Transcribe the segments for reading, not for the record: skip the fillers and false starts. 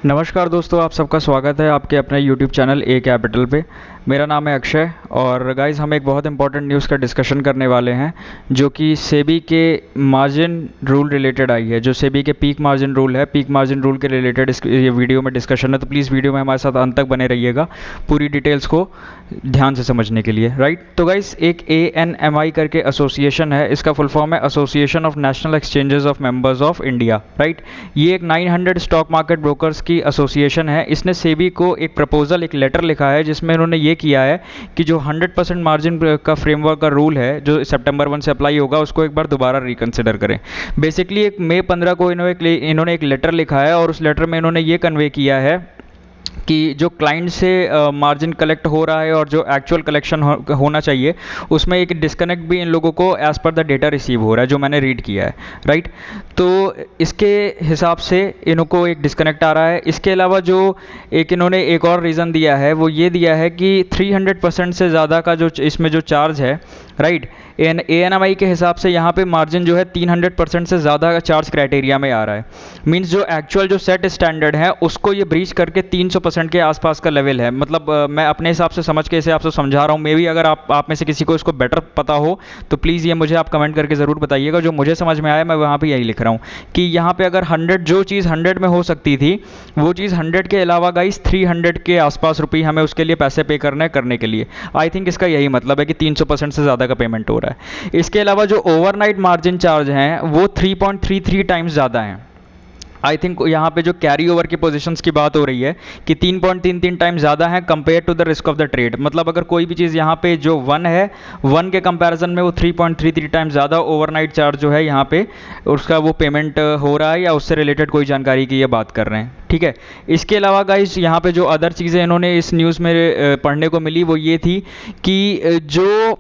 नमस्कार दोस्तों, आप सबका स्वागत है आपके अपने YouTube चैनल ए कैपिटल पे। मेरा नाम है अक्षय और गाइस हम एक बहुत इंपॉर्टेंट न्यूज़ का डिस्कशन करने वाले हैं जो कि सेबी के मार्जिन रूल रिलेटेड आई है। जो सेबी के पीक मार्जिन रूल है, पीक मार्जिन रूल के रिलेटेड ये वीडियो में डिस्कशन है, तो प्लीज़ वीडियो में हमारे साथ अंत तक बने रहिएगा पूरी डिटेल्स को ध्यान से समझने के लिए, राइट। तो गाइस एक ANMI करके एसोसिएशन है, इसका फुल फॉर्म है association of national exchanges of members of India, right. ये एक 900 स्टॉक मार्केट ब्रोकर्स की एसोसिएशन है। इसने सेबी को एक प्रपोजल, एक लेटर लिखा है जिसमें इन्होंने ये किया है कि जो 100% मार्जिन का फ्रेमवर्क का रूल है जो सितंबर 1 से अप्लाई होगा उसको एक बार दोबारा रिकंसिडर करें। बेसिकली एक मई 15 को इन्होंने एक लेटर लिखा है और उस लेटर में इन्होंने ये कन्वे किया है कि जो क्लाइंट से मार्जिन कलेक्ट हो रहा है और जो एक्चुअल कलेक्शन होना चाहिए उसमें एक डिस्कनेक्ट भी इन लोगों को as per the data receive हो रहा है, जो मैंने रीड किया है, राइट। तो इसके हिसाब से इनको एक डिस्कनेक्ट आ रहा है। इसके अलावा जो इन्होंने एक और रीज़न दिया है वो ये दिया है कि 300% से ज़्यादा का जो इसमें जो चार्ज है, राइट, ANMI के हिसाब से यहाँ पे मार्जिन जो है 300% से ज़्यादा का चार्ज क्राइटेरिया में आ रहा है। मींस जो एक्चुअल जो सेट स्टैंडर्ड है उसको ये ब्रीच करके 300% के आसपास का लेवल है। मतलब मैं अपने हिसाब से समझ के इसे आपसे समझा रहा हूँ। मे भी अगर आप में से किसी को इसको बेटर पता हो तो प्लीज़ ये मुझे आप कमेंट करके ज़रूर बताइएगा। जो मुझे समझ में आया मैं वहाँ पर यही लिख रहा हूँ कि यहाँ पर अगर 100 जो चीज़ 100 में हो सकती थी वो चीज़ 100 के अलावा गाइस 300 के आसपास रुपये हमें उसके लिए पैसे पे करने के लिए। आई थिंक इसका यही मतलब है कि 300% से ज़्यादा का पेमेंट हो रहा है। इसके अलावा जो ओवरनाइट मार्जिन चार्ज हैं वो 3.33 टाइम्स ज़्यादा हैं। आई थिंक यहाँ पे जो कैरी ओवर की पोजीशंस की बात हो रही है कि 3.33 टाइम्स ज़्यादा है compare to the risk of the trade. मतलब अगर कोई भी चीज़ यहाँ पे जो 1 है, 1 के कंपैरिजन में वो 3.33 टाइम्स ज़्यादा ओवरनाइट चार्ज जो है यहाँ पे उसका वो पेमेंट हो रहा है या उससे रिलेटेड कोई जानकारी की ये बात कर रहे हैं, ठीक है। इसके अलावा गाइस यहाँ पे जो अदर चीज़ें इन्होंने इस न्यूज़ में पढ़ने को मिली वो ये थी कि जो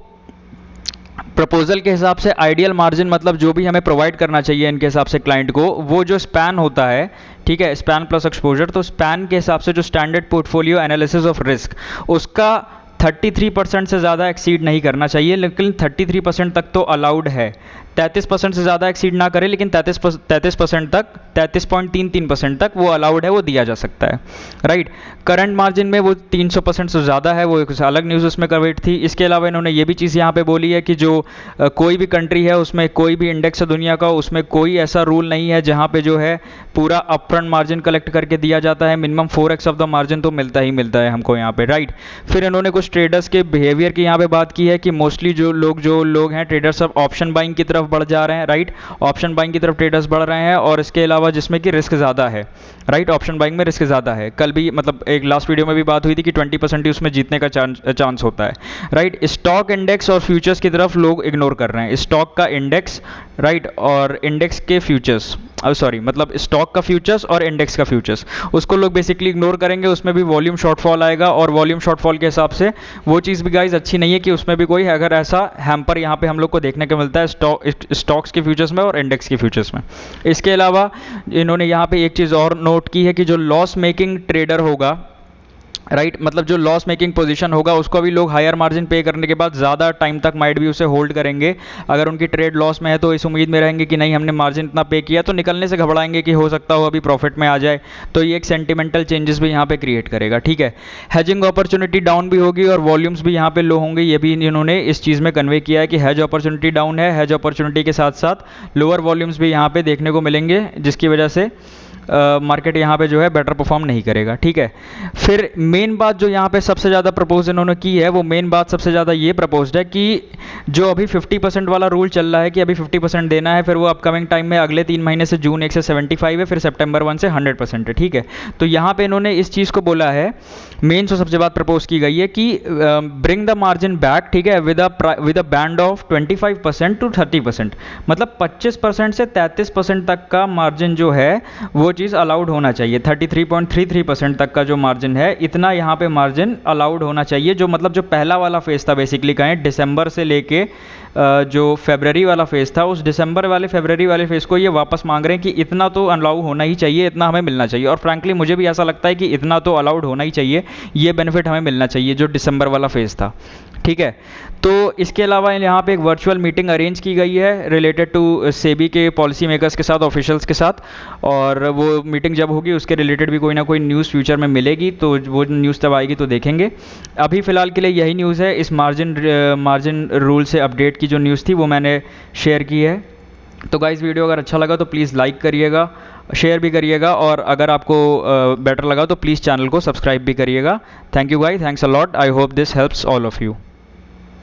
प्रपोजल के हिसाब से आइडियल मार्जिन, मतलब जो भी हमें प्रोवाइड करना चाहिए इनके हिसाब से क्लाइंट को, वो जो स्पैन होता है, ठीक है, स्पैन प्लस एक्सपोजर, तो स्पैन के हिसाब से जो standard portfolio analysis of risk उसका 33% से ज़्यादा एक्सीड नहीं करना चाहिए, लेकिन 33% तक तो अलाउड है। 33% से ज़्यादा एक्सीड ना करें, लेकिन 33% तक, 33.33% तक वो अलाउड है, वो दिया जा सकता है, राइट। करंट मार्जिन में वो 300% से ज़्यादा है, वो एक अलग न्यूज़ उसमें कवर्ड थी। इसके अलावा इन्होंने ये भी चीज़ यहाँ पे बोली है कि जो कोई भी कंट्री है उसमें, कोई भी इंडेक्स है दुनिया का, उसमें कोई ऐसा रूल नहीं है जहाँ पे जो है पूरा अपफ्रंट मार्जिन कलेक्ट करके दिया जाता है। Minimum 4x of the margin तो मिलता ही मिलता है हमको यहाँ पे, राइट। फिर इन्होंने कुछ ट्रेडर्स के बिहेवियर की यहाँ पे बात की है कि मोस्टली जो लोग हैं ट्रेडर्स सब ऑप्शन बाइंग की तरफ बढ़ जा रहे हैं, राइट। ऑप्शन बाइंग की तरफ ट्रेडर्स बढ़ रहे हैं और इसके अलावा जिसमें कि रिस्क ज़्यादा है, राइट। ऑप्शन बाइंग में रिस्क ज़्यादा है। कल भी मतलब एक लास्ट वीडियो में भी बात हुई थी कि 20% ही उसमें जीतने का चांस होता है, राइट। स्टॉक इंडेक्स और फ्यूचर्स की तरफ लोग इग्नोर कर रहे हैं। स्टॉक का इंडेक्स, राइट, और इंडेक्स के फ्यूचर्स, सॉरी, मतलब स्टॉक का फ्यूचर्स और इंडेक्स का फ्यूचर्स, उसको लोग बेसिकली इग्नोर करेंगे। उसमें भी वॉल्यूम शॉर्टफॉल आएगा और वॉल्यूम शॉर्टफॉल के हिसाब से वो चीज़ भी गाइज अच्छी नहीं है कि उसमें भी कोई अगर ऐसा हैम्पर यहाँ पे हम लोग को देखने को मिलता है स्टॉक्स के फ्यूचर्स में और इंडेक्स के फ्यूचर्स में। इसके अलावा इन्होंने यहाँ पे एक चीज़ और नोट की है कि जो लॉस मेकिंग ट्रेडर होगा, राइट, मतलब जो लॉस मेकिंग पोजीशन होगा उसको भी लोग हायर मार्जिन पे करने के बाद ज़्यादा टाइम तक माइट भी उसे होल्ड करेंगे। अगर उनकी ट्रेड लॉस में है तो इस उम्मीद में रहेंगे कि नहीं हमने मार्जिन इतना पे किया, तो निकलने से घबराएंगे कि हो सकता हो अभी प्रॉफिट में आ जाए। तो ये एक सेंटिमेंटल चेंजेस भी यहाँ पे क्रिएट करेगा, ठीक है। हेजिंग अपॉर्चुनिटी डाउन भी होगी और वॉल्यूम्स भी यहाँ पे लो होंगे। ये भी इन्होंने इस चीज़ में कन्वे किया है कि हेज अपॉर्चुनिटी डाउन है, हेज अपॉर्चुनिटी के साथ साथ लोअर वॉल्यूम्स भी यहाँ पे देखने को मिलेंगे, जिसकी वजह से मार्केट यहाँ पे जो है बेटर परफॉर्म नहीं करेगा, ठीक है। फिर मेन बात जो यहाँ पे सबसे ज़्यादा प्रपोज इन्होंने की है, वो मेन बात सबसे ज़्यादा ये प्रपोज्ड है कि जो अभी 50% वाला रूल चल रहा है कि अभी 50% देना है, फिर वो अपकमिंग टाइम में अगले 3 महीने से जून 1 से 75 है, फिर सितंबर 1 से 100% है, ठीक है। तो यहाँ पे इन्होंने इस चीज़ को बोला है, मेन जो सबसे बात प्रपोज की गई है कि ब्रिंग द मार्जिन बैक, ठीक है, with a band of 25% to 30%, मतलब 25% से 33% तक का मार्जिन जो है वो चीज़ अलाउड होना चाहिए। 33.33% तक का जो मार्जिन है, इतना यहाँ पे मार्जिन अलाउड होना चाहिए। जो मतलब जो पहला वाला फेज था बेसिकली कहें दिसंबर से लेके जो फरवरी वाला फेज़ था, उस दिसंबर वाले फरवरी वाले फेज़ को ये वापस मांग रहे हैं कि इतना तो अलाउ होना ही चाहिए, इतना हमें मिलना चाहिए। और फ्रैंकली मुझे भी ऐसा लगता है कि इतना तो अलाउड होना ही चाहिए, ये बेनिफिट हमें मिलना चाहिए जो दिसंबर वाला फेज़ था। ठीक है, तो इसके अलावा यहाँ पे एक वर्चुअल मीटिंग अरेंज की गई है रिलेटेड टू सेबी के पॉलिसी मेकर्स के साथ, ऑफिशियल्स के साथ, और वो मीटिंग जब होगी उसके रिलेटेड भी कोई ना कोई न्यूज़ फ्यूचर में मिलेगी, तो वो न्यूज़ तब आएगी तो देखेंगे। अभी फ़िलहाल के लिए यही न्यूज़ है। इस मार्जिन रूल से अपडेट की जो न्यूज़ थी वो मैंने शेयर की है। तो गाइज़, वीडियो अगर अच्छा लगा तो प्लीज़ लाइक करिएगा, शेयर भी करिएगा, और अगर आपको बेटर लगा तो प्लीज़ चैनल को सब्सक्राइब भी करिएगा। Thank you guys, thanks a lot. I hope this helps all of you.